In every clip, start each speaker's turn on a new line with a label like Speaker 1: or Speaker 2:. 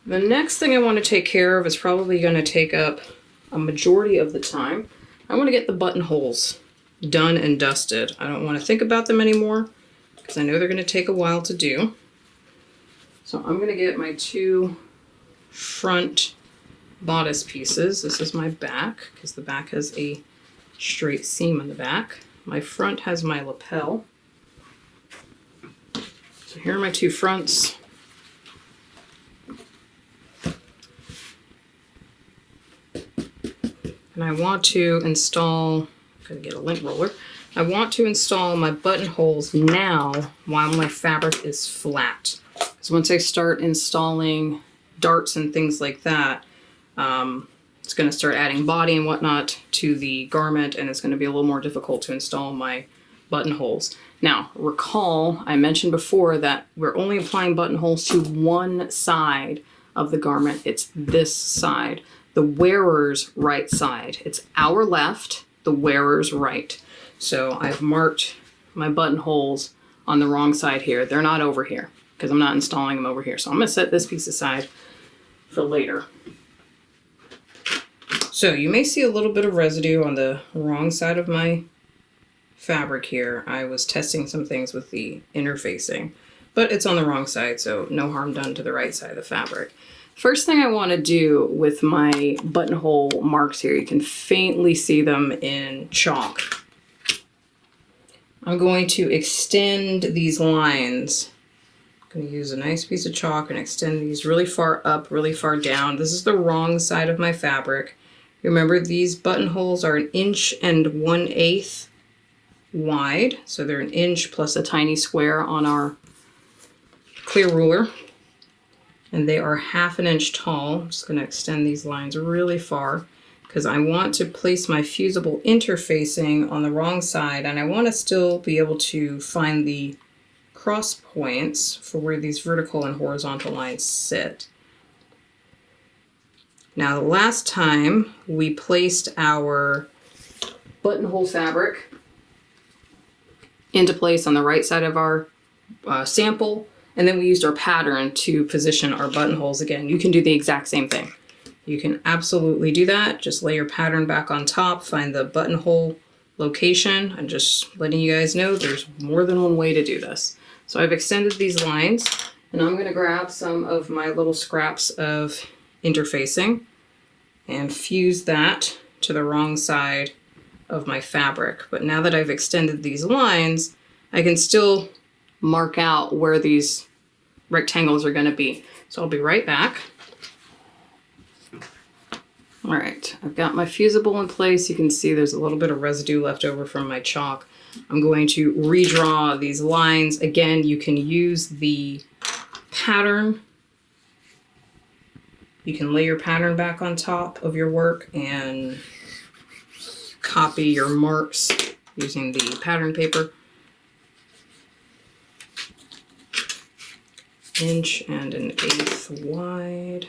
Speaker 1: The next thing I want to take care of is probably going to take up a majority of the time. I want to get the buttonholes done and dusted. I don't want to think about them anymore because I know they're going to take a while to do. So I'm going to get my 2 front bodice pieces. This is my back because the back has a straight seam in the back. My front has my lapel. So here are my 2 fronts. And I want to install, gotta get a lint roller. I want to install my buttonholes now while my fabric is flat. Because once I start installing darts and things like that, it's going to start adding body and whatnot to the garment, and it's going to be a little more difficult to install my buttonholes. Now, recall I mentioned before that we're only applying buttonholes to one side of the garment. It's this side, the wearer's right side. It's our left, the wearer's right. So I've marked my buttonholes on the wrong side here. They're not over here because I'm not installing them over here. So I'm going to set this piece aside for later. So you may see a little bit of residue on the wrong side of my fabric here. I was testing some things with the interfacing, but it's on the wrong side, so no harm done to the right side of the fabric. First thing I want to do with my buttonhole marks here, you can faintly see them in chalk. I'm going to extend these lines. I'm going to use a nice piece of chalk and extend these really far up, really far down. This is the wrong side of my fabric. Remember, these buttonholes are 1 1/8 wide, so they're 1 inch plus a tiny square on our clear ruler, and they are 1/2 inch tall. I'm just going to extend these lines really far because I want to place my fusible interfacing on the wrong side, and I want to still be able to find the cross points for where these vertical and horizontal lines sit. Now, the last time we placed our buttonhole fabric into place on the right side of our sample, and then we used our pattern to position our buttonholes again. You can do the exact same thing. You can absolutely do that. Just lay your pattern back on top, find the buttonhole location. I'm just letting you guys know there's more than one way to do this. So I've extended these lines, and I'm going to grab some of my little scraps of interfacing and fuse that to the wrong side of my fabric. But now that I've extended these lines, I can still mark out where these rectangles are going to be. So I'll be right back. All right, I've got my fusible in place. You can see there's a little bit of residue left over from my chalk. I'm going to redraw these lines. Again, you can use the pattern. You can lay your pattern back on top of your work and copy your marks using the pattern paper. 1 1/8 wide.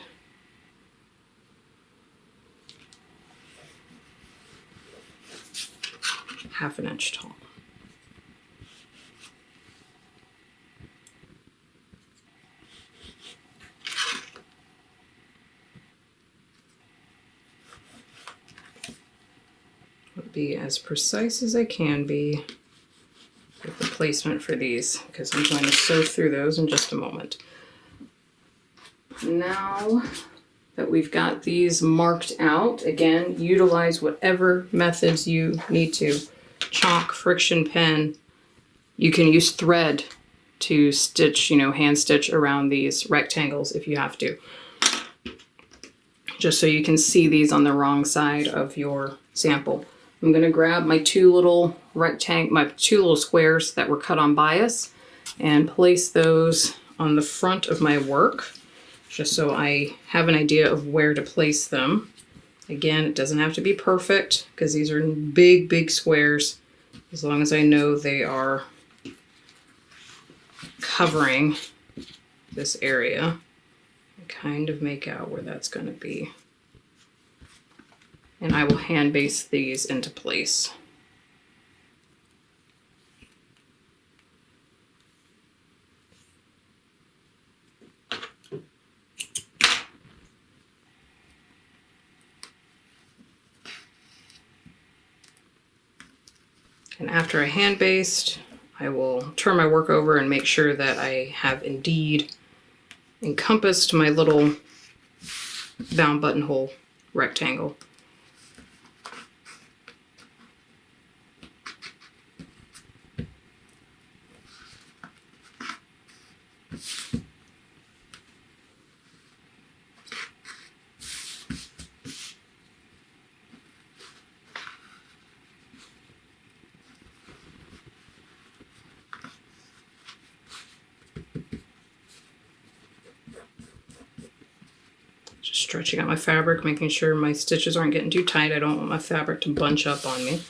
Speaker 1: Half an inch tall. I'll be as precise as I can be with the placement for these because I'm going to sew through those in just a moment. Now that we've got these marked out, again, utilize whatever methods you need to. Chalk, friction pen. You can use thread to stitch, hand stitch around these rectangles if you have to. Just so you can see these on the wrong side of your sample. I'm going to grab my 2 little squares that were cut on bias and place those on the front of my work, just so I have an idea of where to place them. Again, it doesn't have to be perfect because these are big, big squares. As long as I know they are covering this area, I kind of make out where that's going to be. And I will hand base these into place. And after I hand baste, I will turn my work over and make sure that I have indeed encompassed my little bound buttonhole rectangle. Just stretching out my fabric, making sure my stitches aren't getting too tight. I don't want my fabric to bunch up on me.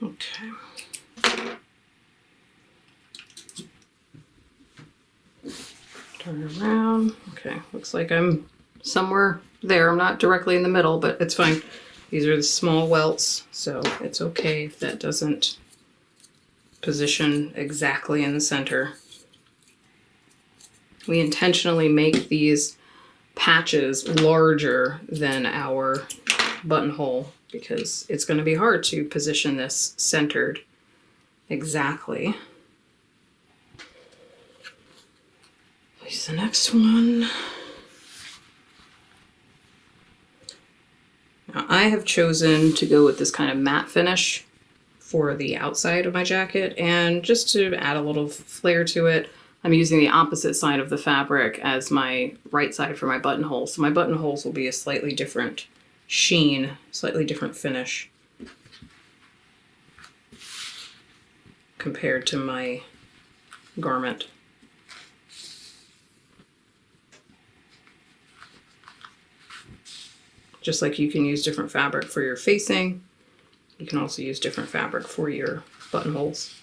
Speaker 1: Okay. Turn around. Okay, looks like I'm somewhere there. I'm not directly in the middle, but it's fine. These are the small welts, so it's okay if that doesn't position exactly in the center. We intentionally make these patches larger than our buttonhole because it's going to be hard to position this centered exactly. Place the next one. Now I have chosen to go with this kind of matte finish for the outside of my jacket, and just to add a little flair to it, I'm using the opposite side of the fabric as my right side for my buttonholes. So my buttonholes will be a slightly different sheen, slightly different finish compared to my garment. Just like you can use different fabric for your facing, you can also use different fabric for your buttonholes.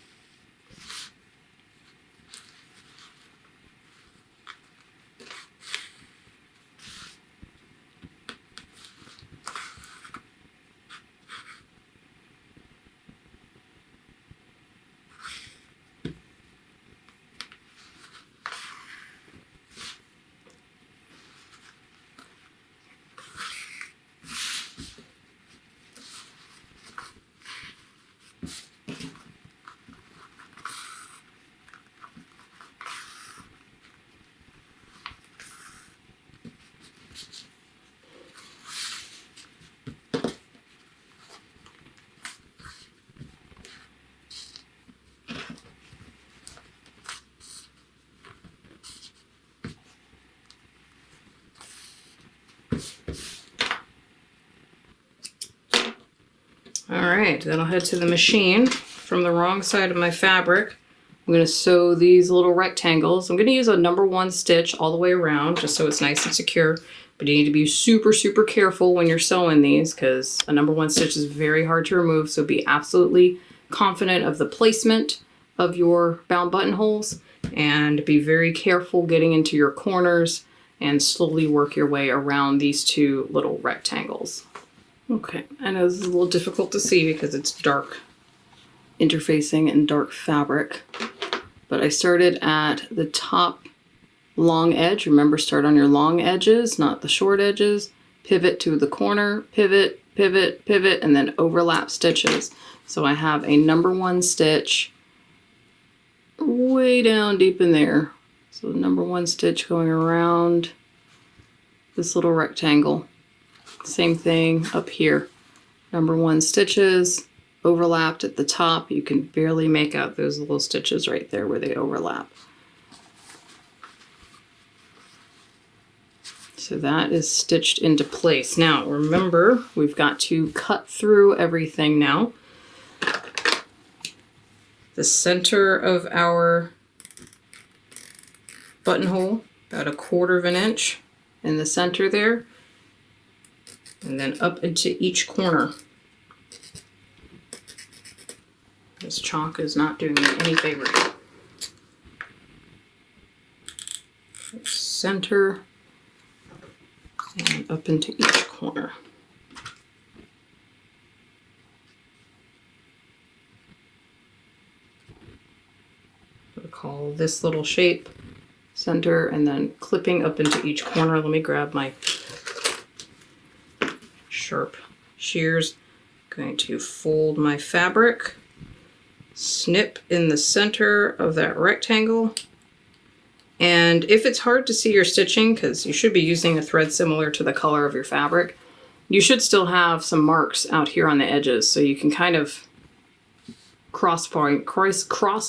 Speaker 1: All right, then I'll head to the machine. From the wrong side of my fabric, I'm going to sew these little rectangles. I'm going to use a #1 stitch all the way around just so it's nice and secure. But you need to be super, super careful when you're sewing these because a #1 stitch is very hard to remove. So be absolutely confident of the placement of your bound buttonholes and be very careful getting into your corners and slowly work your way around these two little rectangles. Okay, I know this is a little difficult to see because it's dark interfacing and dark fabric, but I started at the top long edge. Remember, start on your long edges, not the short edges. Pivot to the corner, pivot, pivot, pivot, and then overlap stitches. So I have a #1 stitch way down deep in there. So the #1 stitch going around this little rectangle. Same thing up here. #1 stitches overlapped at the top. You can barely make out those little stitches right there where they overlap. So that is stitched into place. Now remember, we've got to cut through everything now. The center of our buttonhole, about 1/4 of an inch. in the center there, and then up into each corner. This chalk is not doing me any favor. Center and up into each corner. We'll call this little shape center and then clipping up into each corner. Let me grab my sharp shears. I'm going to fold my fabric, snip in the center of that rectangle. And if it's hard to see your stitching, because you should be using a thread similar to the color of your fabric, you should still have some marks out here on the edges, so you can kind of cross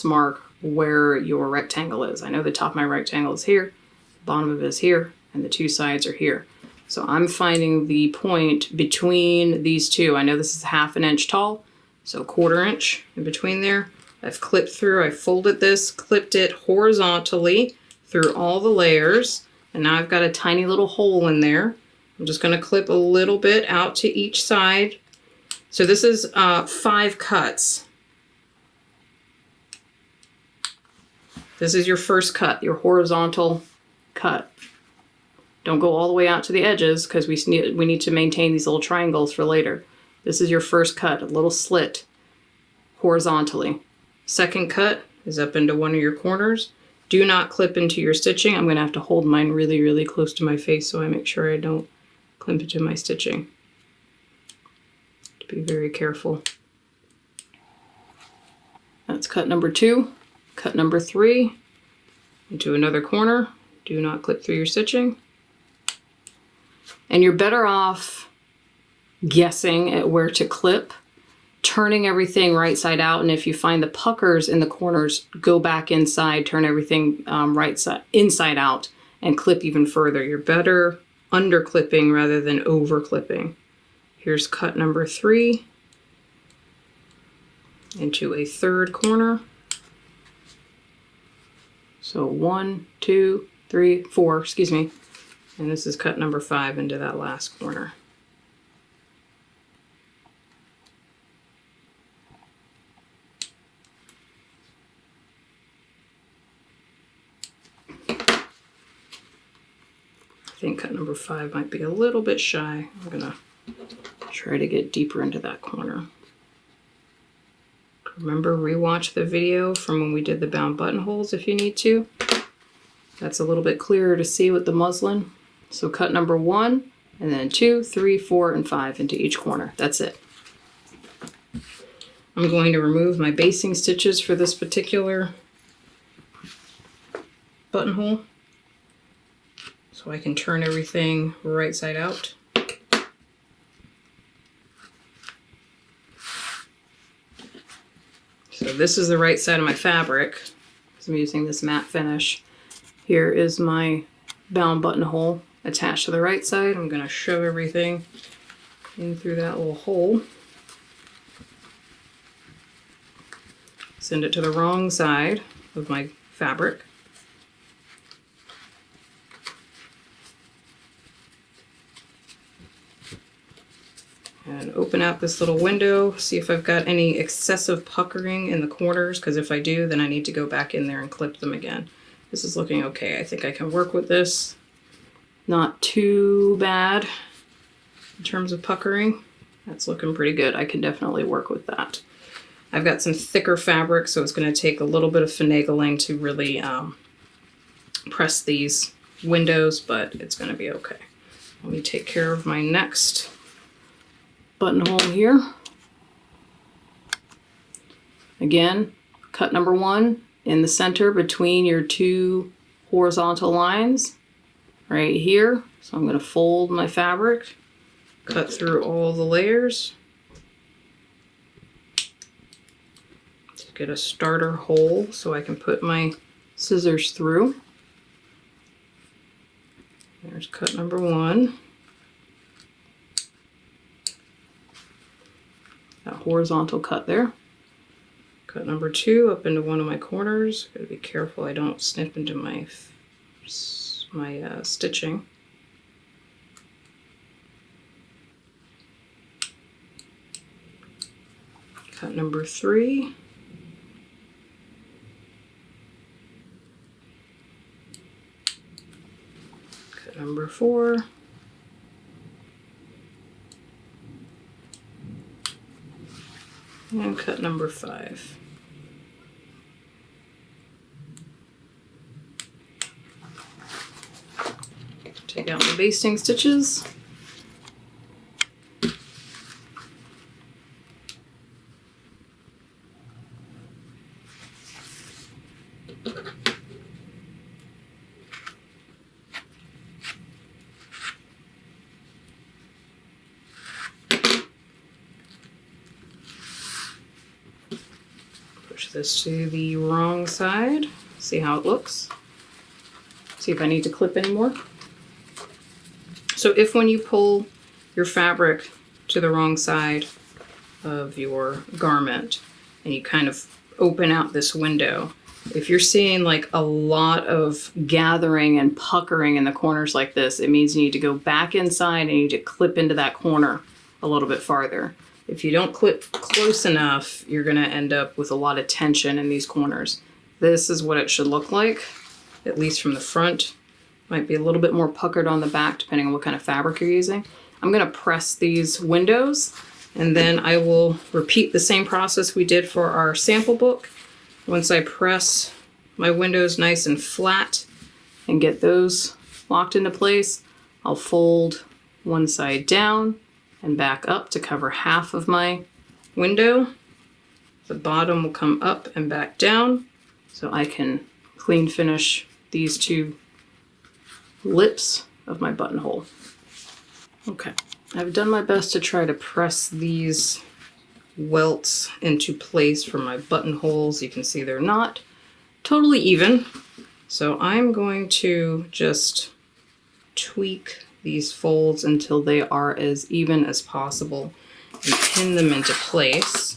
Speaker 1: mark where your rectangle is. I know the top of my rectangle is here, the bottom of it is here, and the two sides are here. So I'm finding the point between these two. I know this is 1/2 inch tall, so 1/4 inch in between there. I've clipped through, I folded this, clipped it horizontally through all the layers, and now I've got a tiny little hole in there. I'm just going to clip a little bit out to each side. So this is 5 cuts. This is your first cut, your horizontal cut. Don't go all the way out to the edges because we need to maintain these little triangles for later. This is your first cut, a little slit horizontally. Second cut is up into one of your corners. Do not clip into your stitching. I'm going to have to hold mine really, really close to my face so I make sure I don't clip into my stitching. To be very careful. That's cut number 2. Cut number 3 into another corner. Do not clip through your stitching. And you're better off guessing at where to clip, turning everything right side out, and if you find the puckers in the corners, go back inside, turn everything inside out, and clip even further. You're better under clipping rather than over clipping. Here's cut number 3 into a third corner. So 1, 2, 3, 4, excuse me. And this is cut number 5 into that last corner. I think cut number 5 might be a little bit shy. I'm gonna try to get deeper into that corner. Remember, rewatch the video from when we did the bound buttonholes if you need to. That's a little bit clearer to see with the muslin. So cut number 1, and then 2, 3, 4, and 5 into each corner. That's it. I'm going to remove my basing stitches for this particular buttonhole, so I can turn everything right side out. So this is the right side of my fabric, because I'm using this matte finish. Here is my bound buttonhole attached to the right side. I'm going to shove everything in through that little hole. Send it to the wrong side of my fabric. And open out this little window, see if I've got any excessive puckering in the corners, because if I do, then I need to go back in there and clip them again. This is looking okay. I think I can work with this. Not too bad in terms of puckering. That's looking pretty good. I can definitely work with that. I've got some thicker fabric, so it's going to take a little bit of finagling to really press these windows, but it's going to be okay. Let me take care of my next buttonhole here. Again, cut number 1 in the center between your 2 horizontal lines right here. So I'm going to fold my fabric, cut through all the layers to get a starter hole so I can put my scissors through. There's cut number 1. That horizontal cut there. Cut number 2 up into one of my corners. Gotta be careful I don't snip into my stitching. Cut number 3. Cut number 4. And cut number 5. Take out the basting stitches. Push this to the wrong side. See how it looks. See if I need to clip anymore. So if when you pull your fabric to the wrong side of your garment and you kind of open out this window, if you're seeing like a lot of gathering and puckering in the corners like this, it means you need to go back inside and you need to clip into that corner a little bit farther. If you don't clip close enough, you're going to end up with a lot of tension in these corners. This is what it should look like, at least from the front. Might be a little bit more puckered on the back, depending on what kind of fabric you're using. I'm going to press these windows, and then I will repeat the same process we did for our sample book. Once I press my windows nice and flat and get those locked into place, I'll fold one side down and back up to cover half of my window. The bottom will come up and back down, so I can clean finish these 2 lips of my buttonhole. Okay, I've done my best to try to press these welts into place for my buttonholes. You can see they're not totally even, so I'm going to just tweak these folds until they are as even as possible and pin them into place.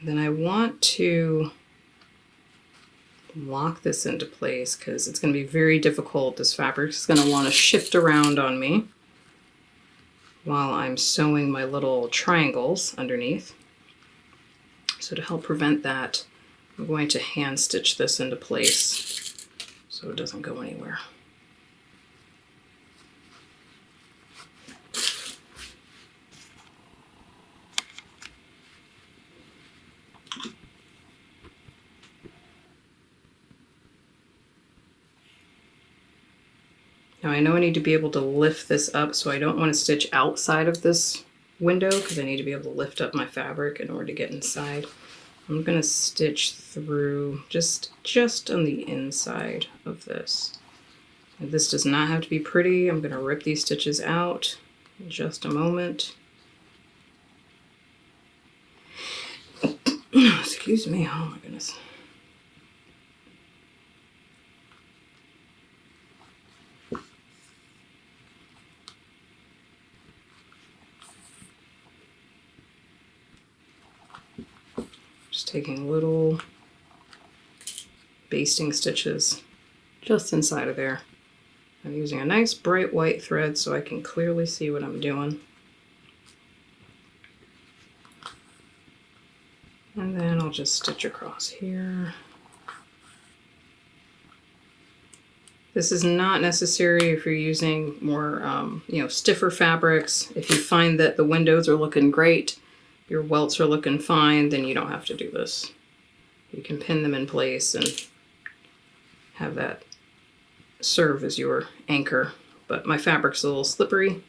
Speaker 1: Then I want to lock this into place because it's going to be very difficult. This fabric is going to want to shift around on me while I'm sewing my little triangles underneath. So to help prevent that, I'm going to hand stitch this into place so it doesn't go anywhere. Now I know I need to be able to lift this up, so I don't want to stitch outside of this window because I need to be able to lift up my fabric in order to get inside. I'm going to stitch through just on the inside of this. And this does not have to be pretty. I'm going to rip these stitches out in just a moment. Excuse me, oh my goodness. Just taking little basting stitches just inside of there. I'm using a nice bright white thread so I can clearly see what I'm doing. And then I'll just stitch across here. This is not necessary if you're using more, stiffer fabrics. If you find that the windows are looking great, your welts are looking fine, then you don't have to do this. You can pin them in place and have that serve as your anchor. But my fabric's a little slippery.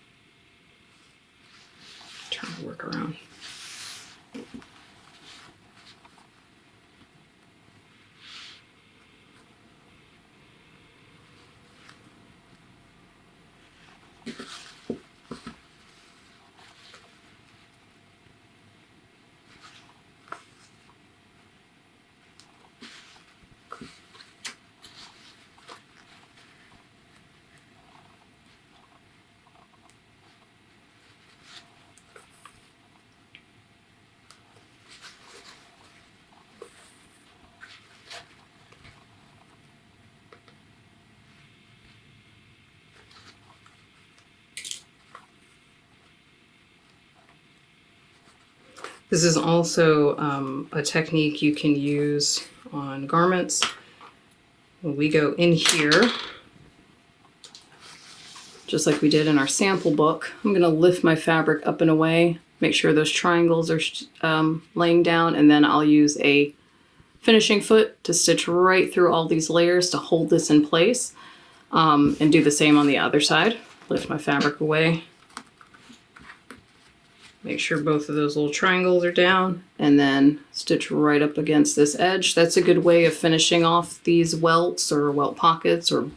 Speaker 1: Trying to work around. This is also a technique you can use on garments. When we go in here, just like we did in our sample book, I'm going to lift my fabric up and away, make sure those triangles are laying down, and then I'll use a finishing foot to stitch right through all these layers to hold this in place, and do the same on the other side. Lift my fabric away, make sure both of those little triangles are down, and then stitch right up against this edge. That's a good way of finishing off these welts or welt pockets or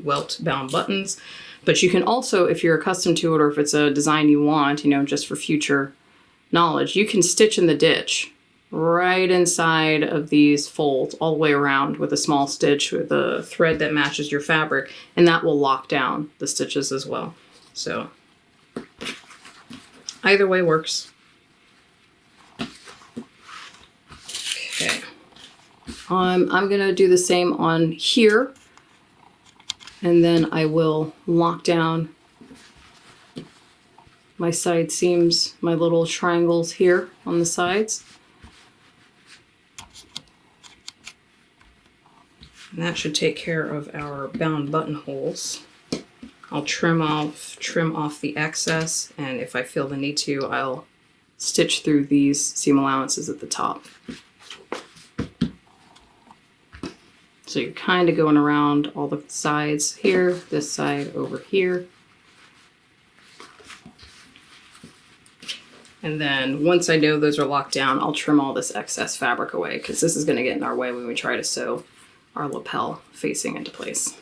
Speaker 1: welt bound buttons. But you can also, if you're accustomed to it or if it's a design you want, you know, just for future knowledge, you can stitch in the ditch right inside of these folds all the way around with a small stitch with a thread that matches your fabric, and that will lock down the stitches as well. So either way works. Okay. I'm gonna do the same on here, and then I will lock down my side seams, my little triangles here on the sides. And that should take care of our bound buttonholes. I'll trim off the excess, and if I feel the need to, I'll stitch through these seam allowances at the top. So you're kind of going around all the sides here, this side over here. And then once I know those are locked down, I'll trim all this excess fabric away, because this is going to get in our way when we try to sew our lapel facing into place.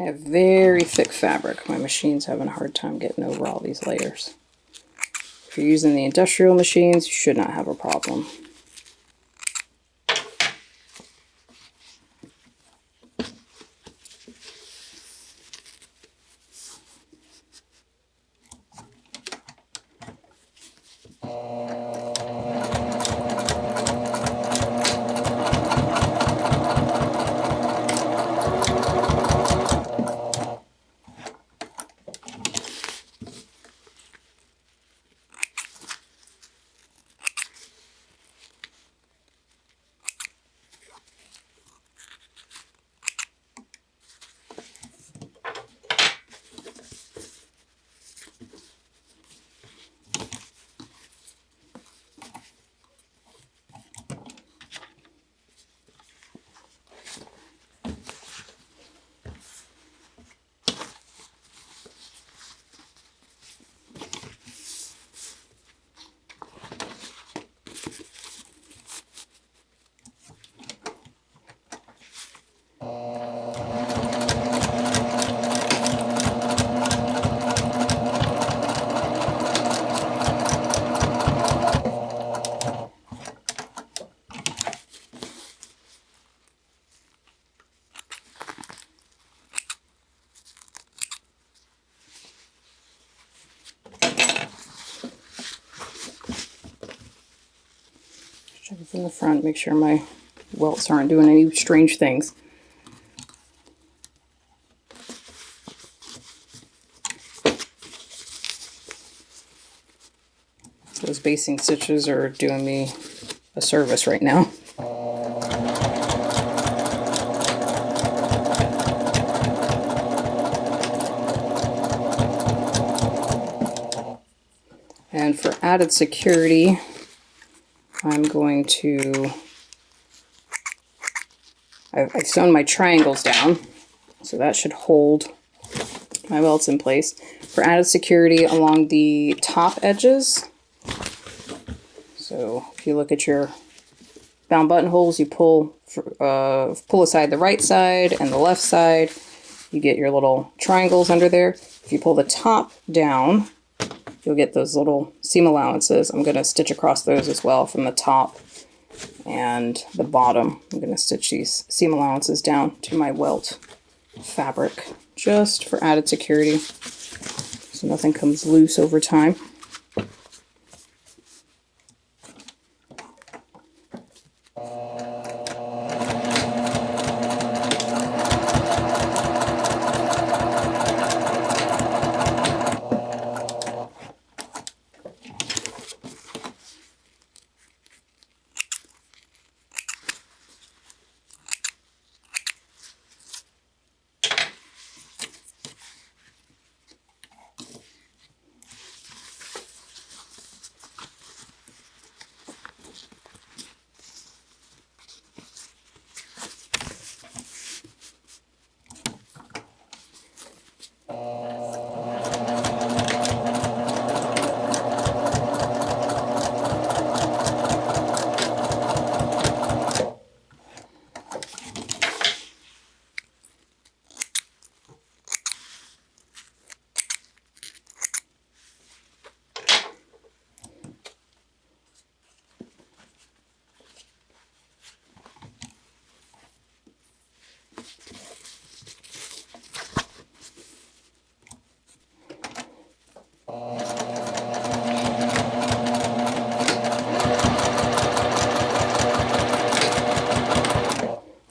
Speaker 1: I have very thick fabric. My machine's having a hard time getting over all these layers. If you're using the industrial machines, you should not have a problem. Check it from the front, make sure my welts aren't doing any strange things. Those basting stitches are doing me a service right now. And for added security, I'm going to, I've sewn my triangles down, so that should hold my welts in place. For added security along the top edges, so if you look at your bound buttonholes, you pull aside the right side and the left side, you get your little triangles under there. If you pull the top down, you'll get those little seam allowances. I'm going to stitch across those as well from the top and the bottom. I'm going to stitch these seam allowances down to my welt fabric just for added security so nothing comes loose over time.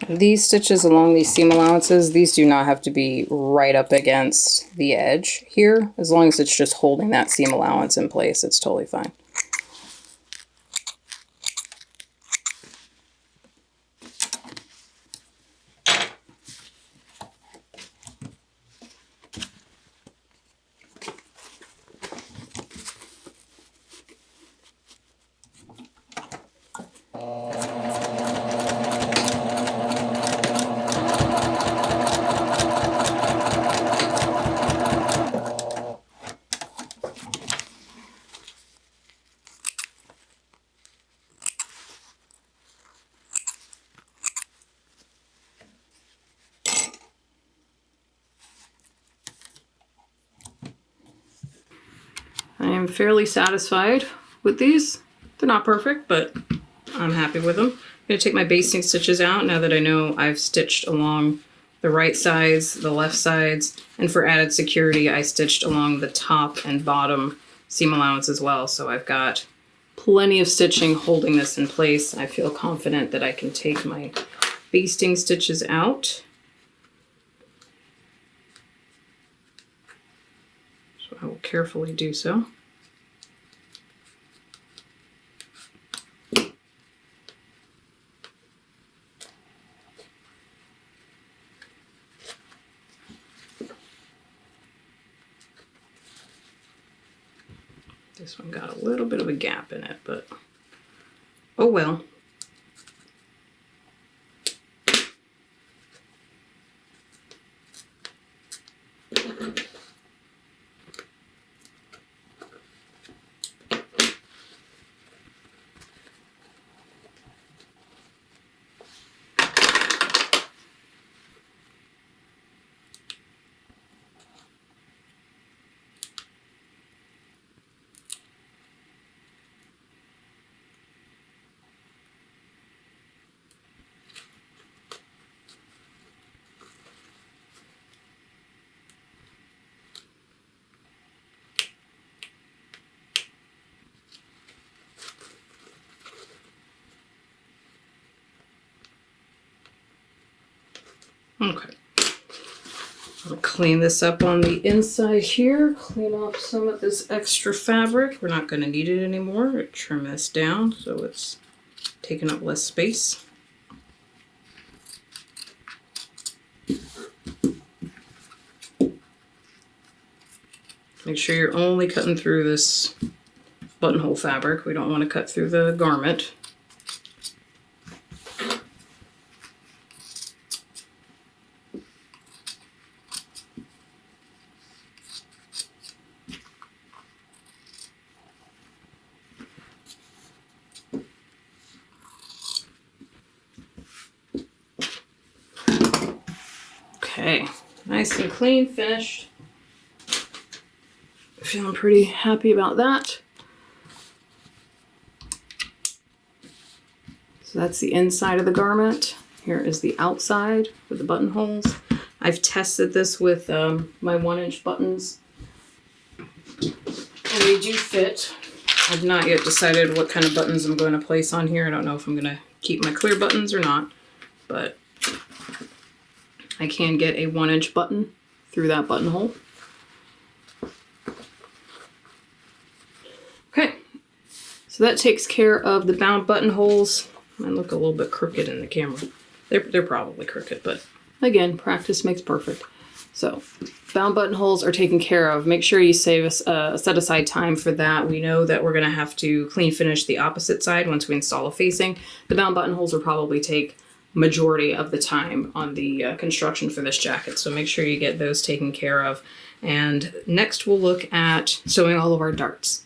Speaker 1: These stitches along these seam allowances, these do not have to be right up against the edge here. As long as it's just holding that seam allowance in place, it's totally fine. I am fairly satisfied with these. They're not perfect, but I'm happy with them. I'm going to take my basting stitches out now that I know I've stitched along the right sides, the left sides, and for added security, I stitched along the top and bottom seam allowance as well. So I've got plenty of stitching holding this in place. I feel confident that I can take my basting stitches out. So I will carefully do so. This one got a little bit of a gap in it, but oh well. Okay, I'm gonna clean this up on the inside here, clean off some of this extra fabric. We're not gonna need it anymore. Trim this down so it's taking up less space. Make sure you're only cutting through this buttonhole fabric. We don't want to cut through the garment. Okay, nice and clean, finished. Feeling pretty happy about that. So that's the inside of the garment. Here is the outside with the buttonholes. I've tested this with my 1-inch buttons, and they do fit. I've not yet decided what kind of buttons I'm going to place on here. I don't know if I'm going to keep my clear buttons or not, but I can get a 1-inch button through that buttonhole. Okay, so that takes care of the bound buttonholes. Might look a little bit crooked in the camera. They're probably crooked, but again, practice makes perfect. So bound buttonholes are taken care of. Make sure you set aside time for that. We know that we're going to have to clean finish the opposite side once we install a facing. The bound buttonholes will probably take majority of the time on the construction for this jacket. So make sure you get those taken care of. And next we'll look at sewing all of our darts.